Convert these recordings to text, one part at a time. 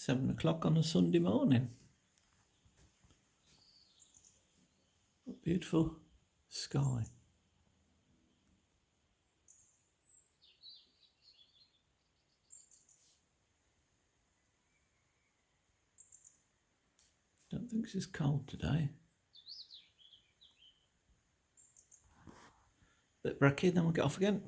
7 o'clock on a Sunday morning. What beautiful sky. Don't think this is cold today. Bit brekkie, then we'll get off again.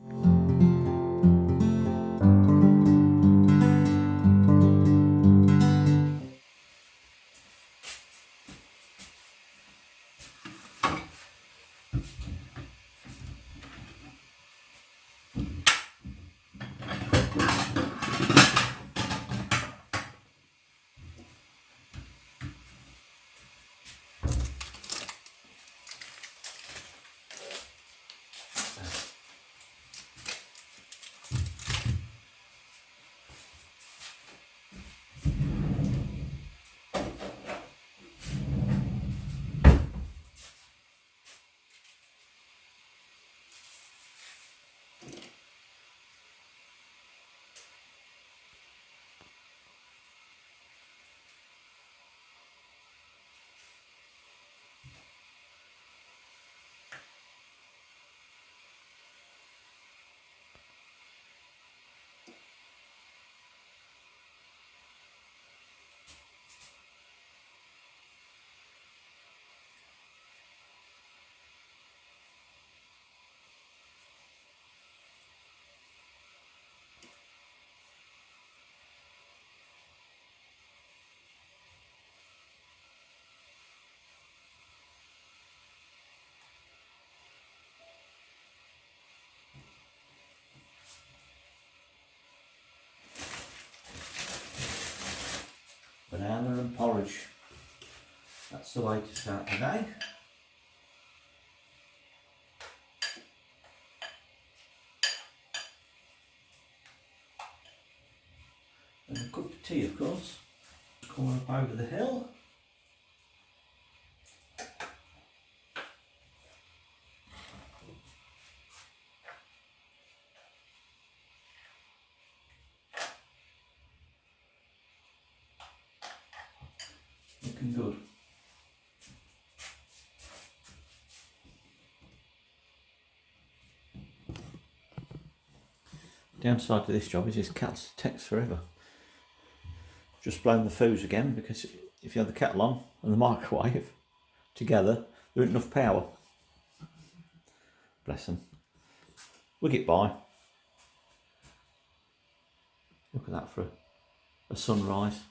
Banana and porridge. That's the way to start the day. And a cup of tea, of course. Coming up over the hill. Looking good. Downside to this job is this cat's takes forever. Just blowing the fuse again, because if you have the kettle on and the microwave together, there isn't enough power. Bless them. We'll get by. Look at that for a sunrise.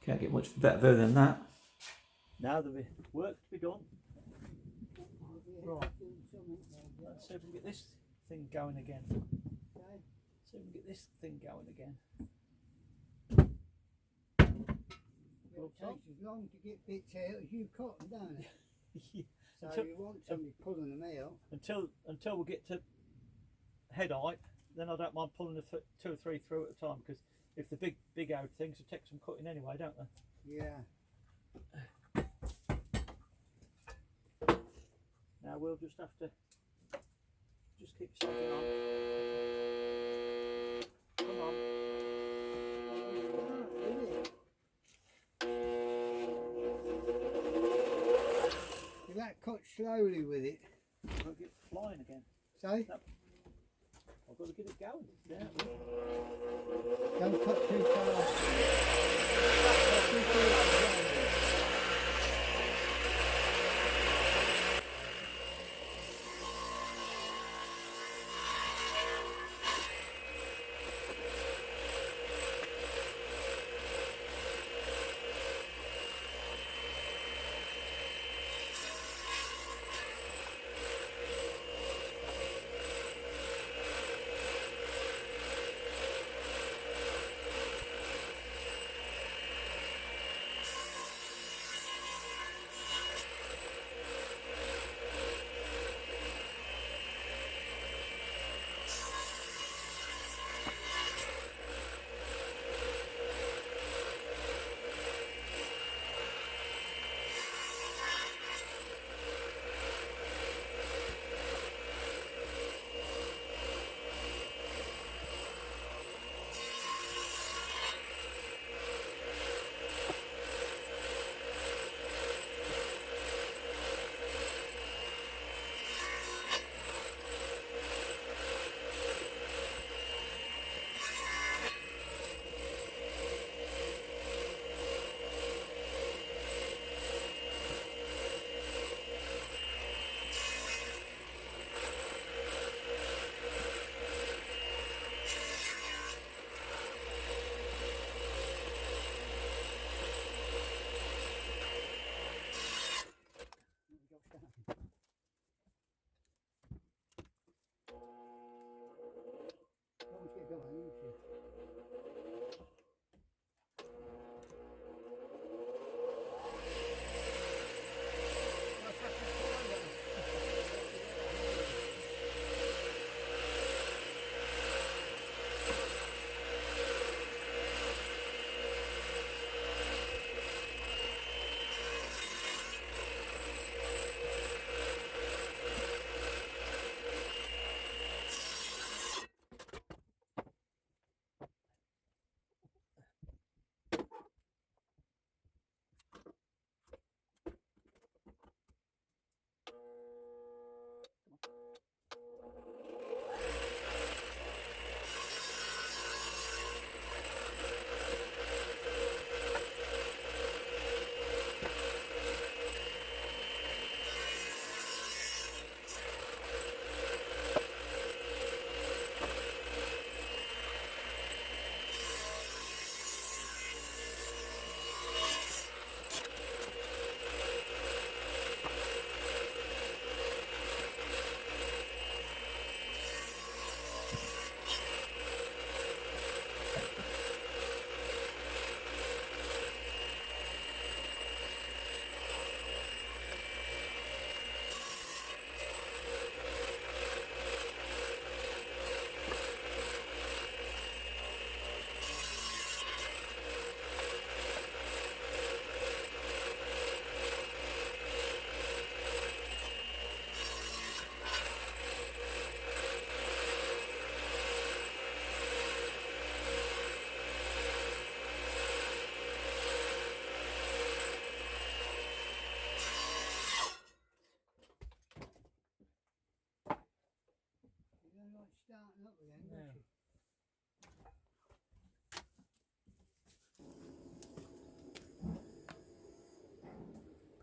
Can't get much better than that. Now there'll be work to be done. Right. Let's see if we can get this thing going again. Okay. See if we can get this thing going again. It takes as long to get bits out as you cut them, don't it? Yeah. So you want somebody pulling them out. Until we get to head height, then I don't mind pulling the 2 or 3 through at a time, because if the big out things, it takes some cutting anyway, don't they? Yeah. Now we'll just have to just keep sucking on. Come on. You that cut slowly with it. I'll get flying again. Say? No. I've got to get it going. Yeah. Don't cut too fast.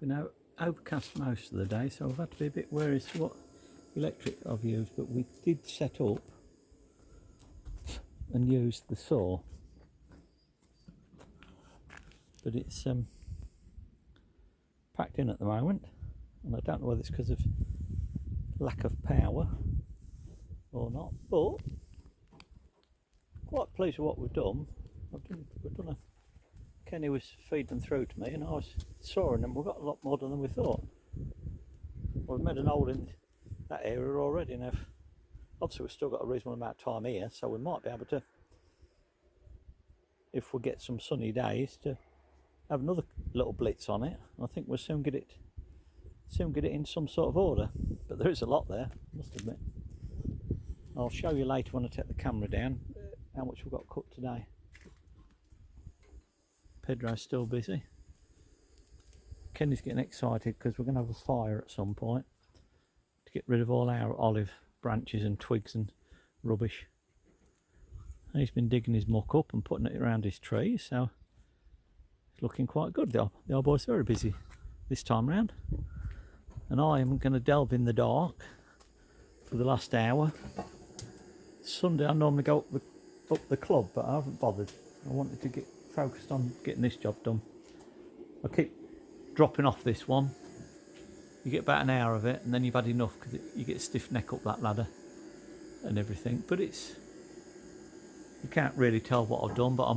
been overcast most of the day, so I've had to be a bit wary as to what electric I've used, but we did set up and use the saw, but it's packed in at the moment, and I don't know whether it's because of lack of power or not, but quite pleased with what we've done. We've done a Kenny was feeding them through to me, and I was sawing them. We've got a lot more done than we thought. We've made an hole in that area already now. Obviously we've still got a reasonable amount of time here, so we might be able to, if we get some sunny days, to have another little blitz on it. I think we'll soon get it in some sort of order, but there is a lot there, I must admit. I'll show you later when I take the camera down how much we've got cut today. Pedro's still busy. Kenny's getting excited because we're going to have a fire at some point to get rid of all our olive branches and twigs and rubbish. And he's been digging his muck up and putting it around his trees, so it's looking quite good. The old boy's very busy this time round. And I am going to delve in the dark for the last hour. Sunday I normally go up the club, but I haven't bothered. I wanted to get focused on getting this job done. I keep dropping off this one. You get about an hour of it, and then you've had enough because you get a stiff neck up that ladder and everything. But you can't really tell what I've done. But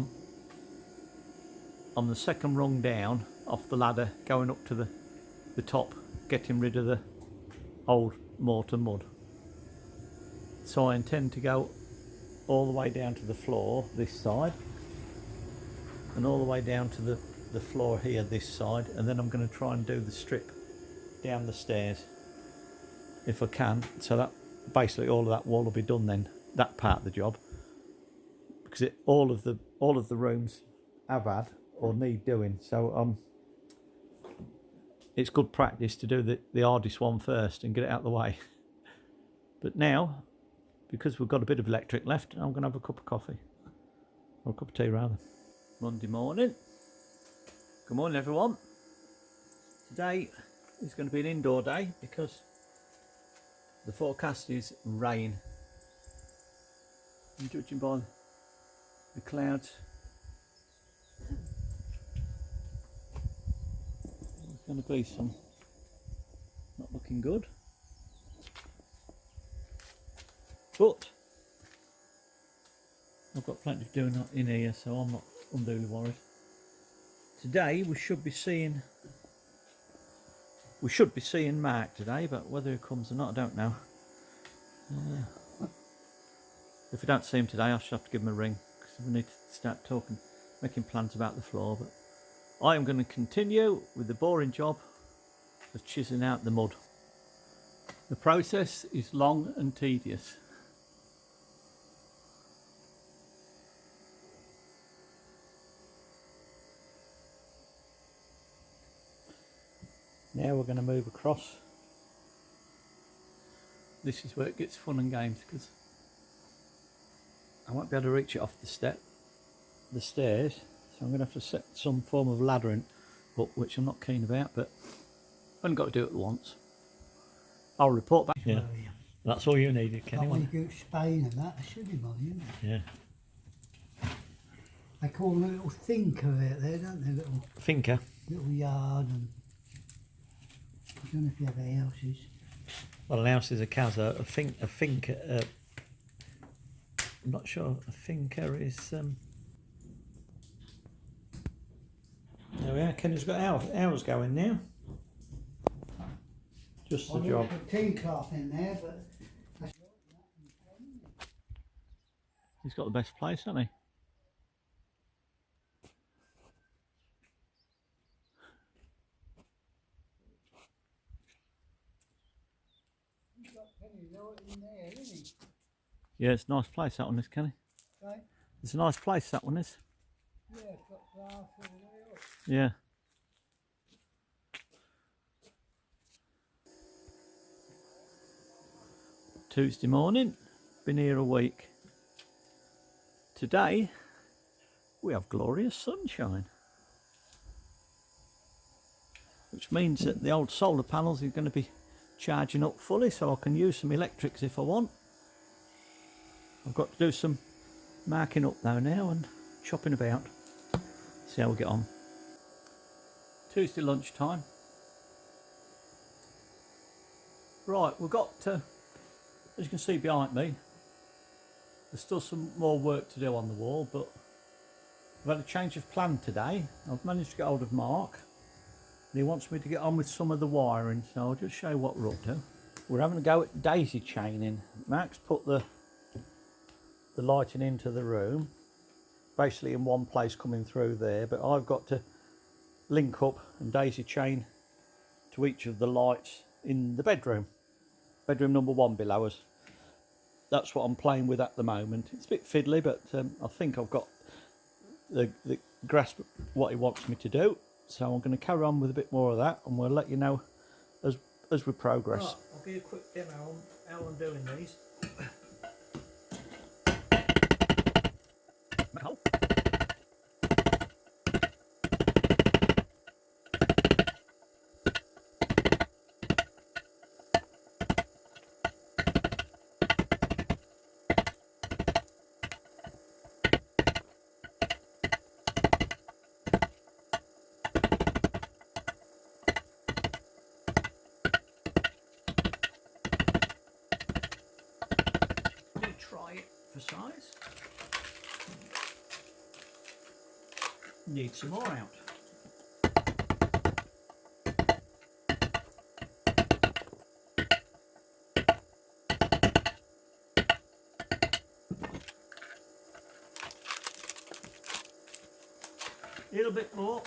I'm the second rung down off the ladder, going up to the top, getting rid of the old mortar mud. So I intend to go all the way down to the floor this side, and all the way down to the floor here this side, and then I'm going to try and do the strip down the stairs if I can, so that basically all of that wall will be done then, that part of the job, because all of the rooms have had or need doing, so it's good practice to do the hardest one first and get it out of the way. But now, because we've got a bit of electric left, I'm going to have a cup of coffee, or a cup of tea rather. Monday morning. Good morning everyone. Today is going to be an indoor day because the forecast is rain. I'm judging by the clouds. There's going to be some not looking good. But I've got plenty of doing in here, so I'm not unduly worried. Today we should be seeing Mark today, but whether he comes or not, I don't know. If I don't see him today, I shall have to give him a ring because we need to start talking, making plans about the floor. But I am going to continue with the boring job of chiseling out the mud. The process is long and tedious. Now we're going to move across. This is where it gets fun and games because I won't be able to reach it off the stairs, so I'm going to have to set some form of laddering up, which I'm not keen about, but I've only got to do it once. I'll report back. Yeah, that's all you needed, Kenny. When you go to Spain and that, I should be on, isn't it? Yeah. They call them a little finca out there, don't they? Little Finca. Little yard, and I don't know if you have houses. Well, an house is a casa. A finca. I'm not sure. A finca is. There we are. Kenny's got ours going now. Just the job. Put tea cloth in there, but He's got the best place, hasn't he? Yeah, it's a nice place, that one is, Kenny. right? It's a nice place, that one is. Yeah, it's got glass all the way up. Yeah. Tuesday morning, been here a week. Today, we have glorious sunshine. which means that the old solar panels are going to be charging up fully, so I can use some electrics if I want. I've got to do some marking up though now and chopping about. See how we get on. Tuesday lunchtime. Right, we've got, as you can see behind me, there's still some more work to do on the wall, but I've had a change of plan today. I've managed to get hold of Mark, and he wants me to get on with some of the wiring, so I'll just show you what we're up to. We're having a go at daisy chaining. Mark's put the lighting into the room, basically in one place coming through there, but I've got to link up and daisy chain to each of the lights in the bedroom number 1 below us. That's what I'm playing with at the moment. It's a bit fiddly, but I think I've got the grasp of what he wants me to do, so I'm going to carry on with a bit more of that, and we'll let you know as we progress. Right, I'll give you a quick demo on how I'm doing these. Metal. Try it for size. Need some more out. A little bit more.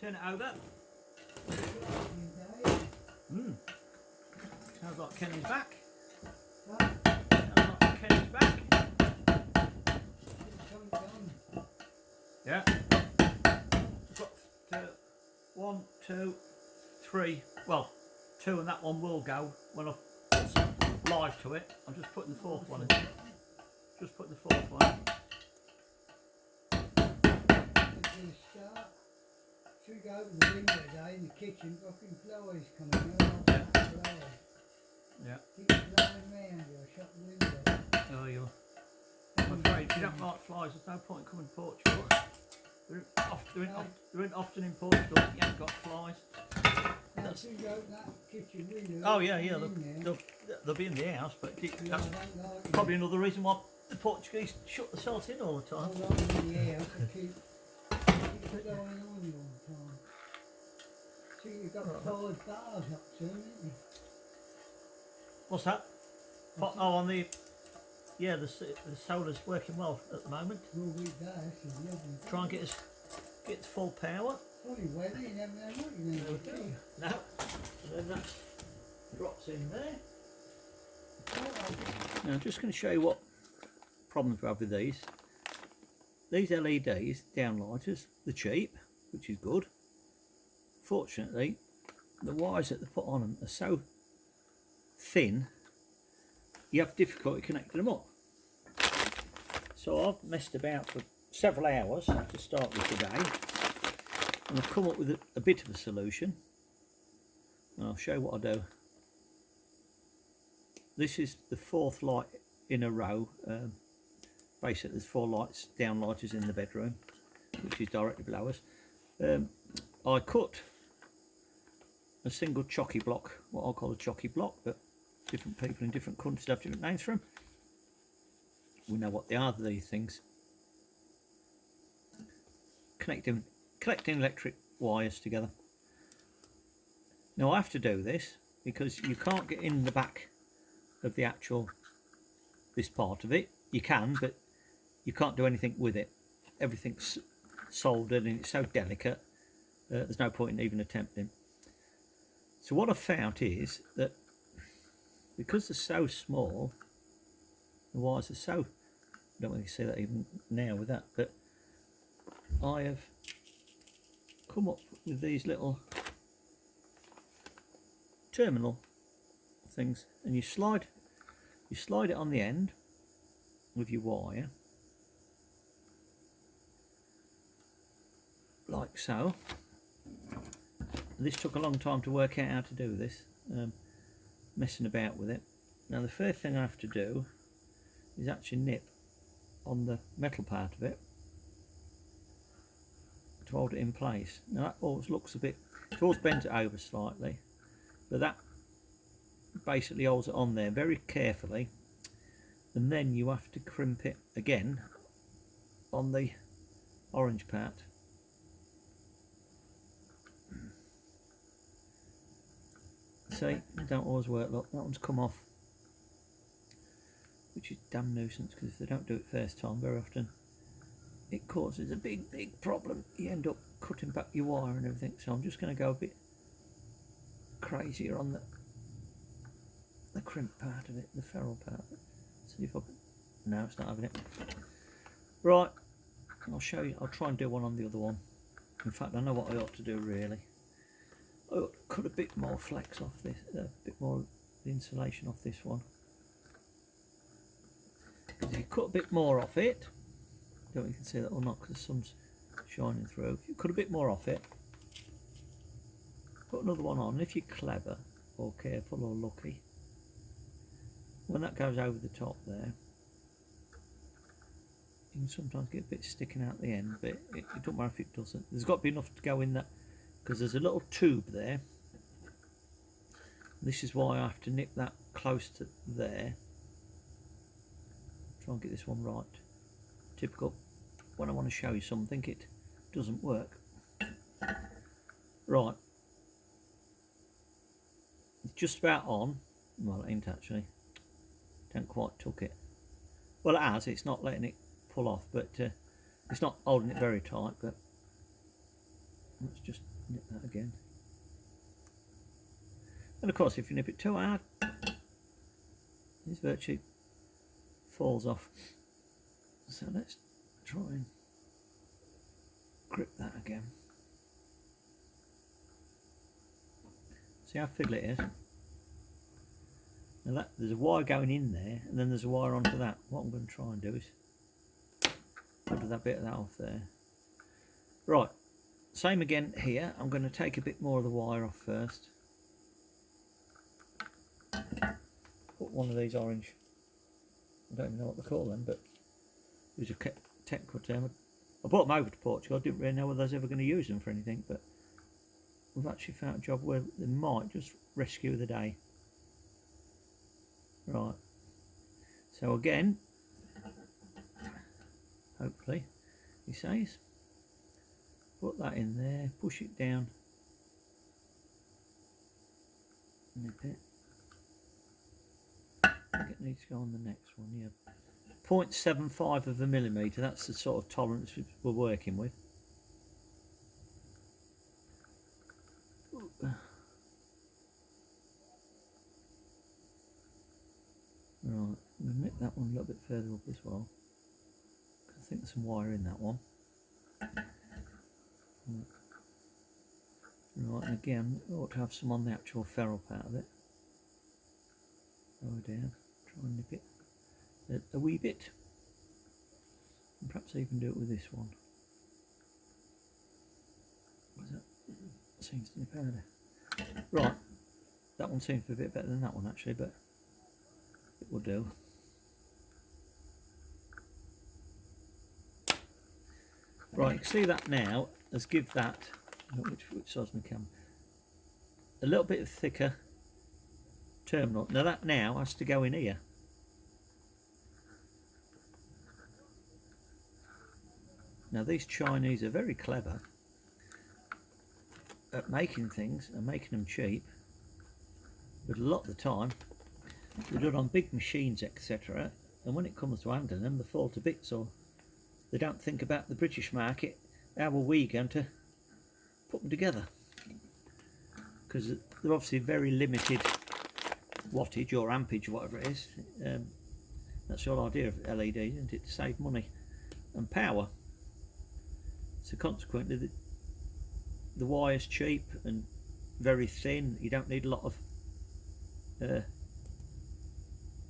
Turn it over. Sounds like Kenny's back. Sounds like Kenny's back. Yeah. Got 1, 2, 3. Well, 2 and that one will go when I put some live to it. I'm just putting the 4th one in. Just putting the 4th one in. Should we go open the window today in the kitchen, fucking flies coming out, flies. Yeah. Keep blowing round you, shut the window. Oh, you're... I'm afraid if you don't like flies, there's no point coming to Portugal. They're in often in Portugal, you haven't got flies. Now, as soon as you open that kitchen window... Oh yeah, they'll be in the house, but that's probably another reason why the Portuguese shut themselves in all the time. Hold on in the house and keep blowing on you all the time. See, you've got 5 bars up soon, haven't you? What's that? Oh, on the... Yeah, the solar's working well at the moment. Well, with that, this is lovely. Try and get to full power. Funny weather, you never know what you're going to do. No. And then that drops in there. Now I'm just going to show you what problems we have with these. These LEDs, downlighters, they're cheap, which is good. Fortunately, the wires that they put on them are so thin, you have difficulty connecting them up. So I've messed about for several hours to start with today, and I've come up with a bit of a solution. And I'll show you what I do. This is the 4th light in a row. Basically there's 4 lights, downlighters in the bedroom, which is directly below us. I cut a single chocky block, what I call a chocky block, but different people in different countries have different names for them. We know what they are, these things. Connecting electric wires together. Now I have to do this because you can't get in the back of the actual, this part of it. You can, but you can't do anything with it. Everything's soldered and it's so delicate, there's no point in even attempting. So what I've found is that because they're so small, the wires are so, I don't really see that even now with that, but I have come up with these little terminal things, and you slide it on the end with your wire like so. This took a long time to work out how to do this, messing about with it. Now the first thing I have to do is actually nip on the metal part of it to hold it in place. Now that always looks a bit, it's always bent it over slightly, but that basically holds it on there very carefully, and then you have to crimp it again on the orange part. See, it don't always work. Look, that one's come off, which is damn nuisance, because if they don't do it first time, very often it causes a big problem. You end up cutting back your wire and everything. So I'm just going to go a bit crazier on the crimp part of it, the ferrule part of it. See if I can. No, it's not having it. Right, I'll show you. I'll try and do one on the other one. In fact, I know what I ought to do really. I ought to cut a bit more flex off this, a bit more of the insulation off this one. Because if you cut a bit more off it, I don't know if you can see that or not because the sun's shining through. If you cut a bit more off it, put another one on. If you're clever or careful or lucky, when that goes over the top there, you can sometimes get a bit sticking out the end, but it don't matter if it doesn't. There's got to be enough to go in that, because there's a little tube there. This is why I have to nip that close to there. Try and get this one right. Typical. When I want to show you something, it doesn't work. Right. It's just about on. Well, it ain't actually. Don't quite tuck it. Well, it has. It's not letting it pull off, but it's not holding it very tight. But let's just nip that again. And of course, if you nip it too hard, it virtually falls off. So let's try and grip that again. See how fiddly it is? Now that, there's a wire going in there, and then there's a wire onto that. What I'm going to try and do is cut that bit of that off there. Right, same again here. I'm going to take a bit more of the wire off first. Put one of these orange, I don't even know what they call them, but these are technical term. I brought them over to Portugal. I didn't really know whether I was ever going to use them for anything, but we've actually found a job where they might just rescue the day. Right, so again, hopefully, he says, put that in there, push it down, nip it. I think it needs to go on the next one, yeah. 0.75 of a millimetre, that's the sort of tolerance we're working with. Right, I'm going to nip that one a little bit further up as well. I think there's some wire in that one. Right, and again, I ought to have some on the actual ferrule part of it. Go down, try and nip it a wee bit. And perhaps even do it with this one. That seems to be better. Right, that one seems to be a bit better than that one actually, but it will do. Right, you can see that now. Let's give that, which side's my camera, a little bit thicker terminal. Now that now has to go in here. Now these Chinese are very clever at making things and making them cheap, but a lot of the time they're done on big machines, etc., and when it comes to handling them, they fall to bits or they don't think about the British market. How are we going to put them together? Because they're obviously very limited wattage or ampage, whatever it is. That's the whole idea of LEDs, isn't it? To save money and power. So consequently, the wire's cheap and very thin. You don't need a lot of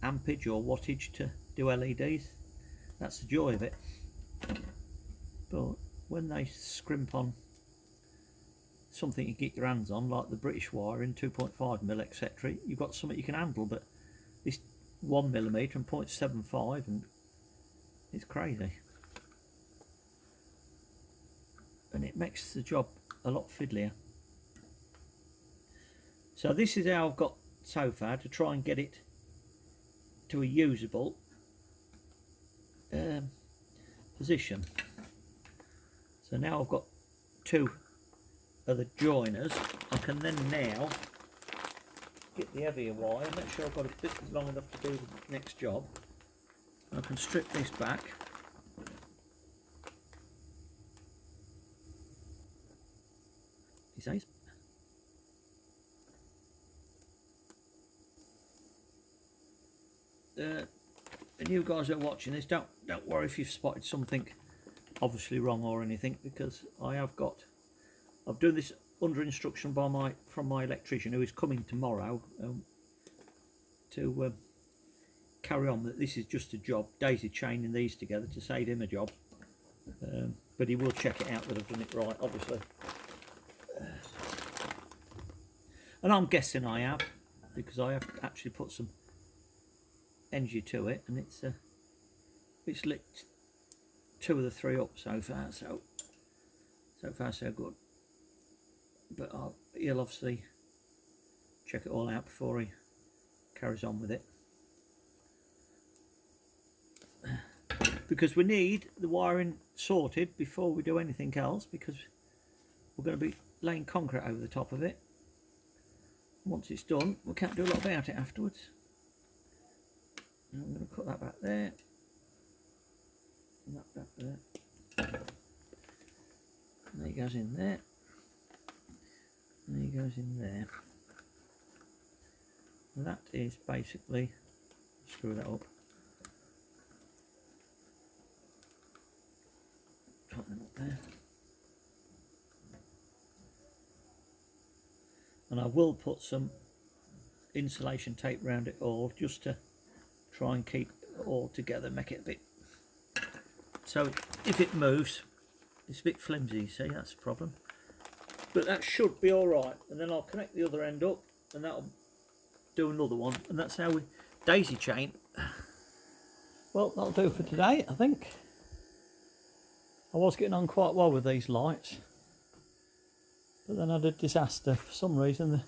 ampage or wattage to do LEDs. That's the joy of it. But when they scrimp on something you get your hands on, like the British wire in 2.5mm, etc., you've got something you can handle. But this 1mm and 0.75, and it's crazy. And it makes the job a lot fiddlier. So this is how I've got so far to try and get it to a usable position. So now I've got two of the joiners. I can then now get the heavier wire, make sure I've got a bit long enough to do the next job. I can strip this back. He says. And you guys that are watching this, don't worry if you've spotted something obviously wrong or anything, because I've done this under instruction from my electrician, who is coming tomorrow to carry on. That this is just a job, daisy chaining these together to save him a job, but he will check it out that I've done it right, obviously. And I'm guessing I have, because I have actually put some energy to it, and it's lit 2 of the 3 up so far, so far so good. But he'll obviously check it all out before he carries on with it, because we need the wiring sorted before we do anything else, because we're going to be laying concrete over the top of it. Once it's done, we can't do a lot about it afterwards. And I'm going to cut that back there, and that back there, and he goes in there, and he goes in there. And that is basically, screw that up, put them up there, and I will put some insulation tape around it all, just to try and keep it all together, make it a bit, so if it moves it's a bit flimsy, you see, that's the problem. But that should be alright, and then I'll connect the other end up, and that'll do another one, and that's how we daisy chain. Well, that'll do for today, I think. I was getting on quite well with these lights, but then I had a disaster for some reason.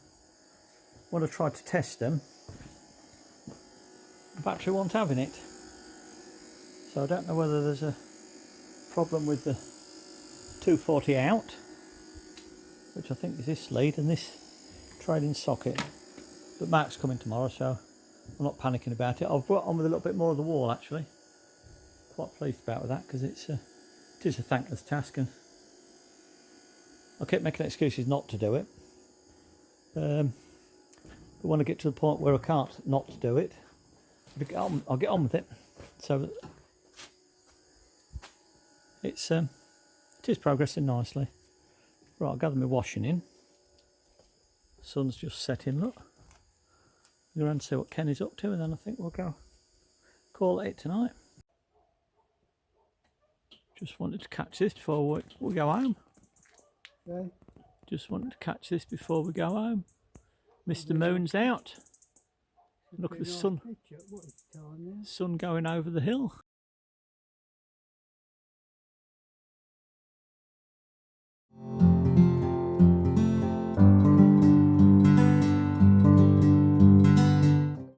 When I tried to test them, the battery wasn't having it, so I don't know whether there's a problem with the 240 out, which I think is this lead, and this trading socket. But Mark's coming tomorrow, so I'm not panicking about it. I've brought on with a little bit more of the wall, actually. Quite pleased about that, because it is a thankless task, and I kept making excuses not to do it. But when I get to the point where I can't not do it, I'll get on with it. So it is progressing nicely. Right, I'll gather my washing in. Sun's just setting, look. Go around and see what Kenny's up to, and then I think we'll go call it tonight. Just wanted to catch this before we go home. Okay. Just wanted to catch this before we go home. Mr. Moon's out. Look at the sun. Sun going over the hill.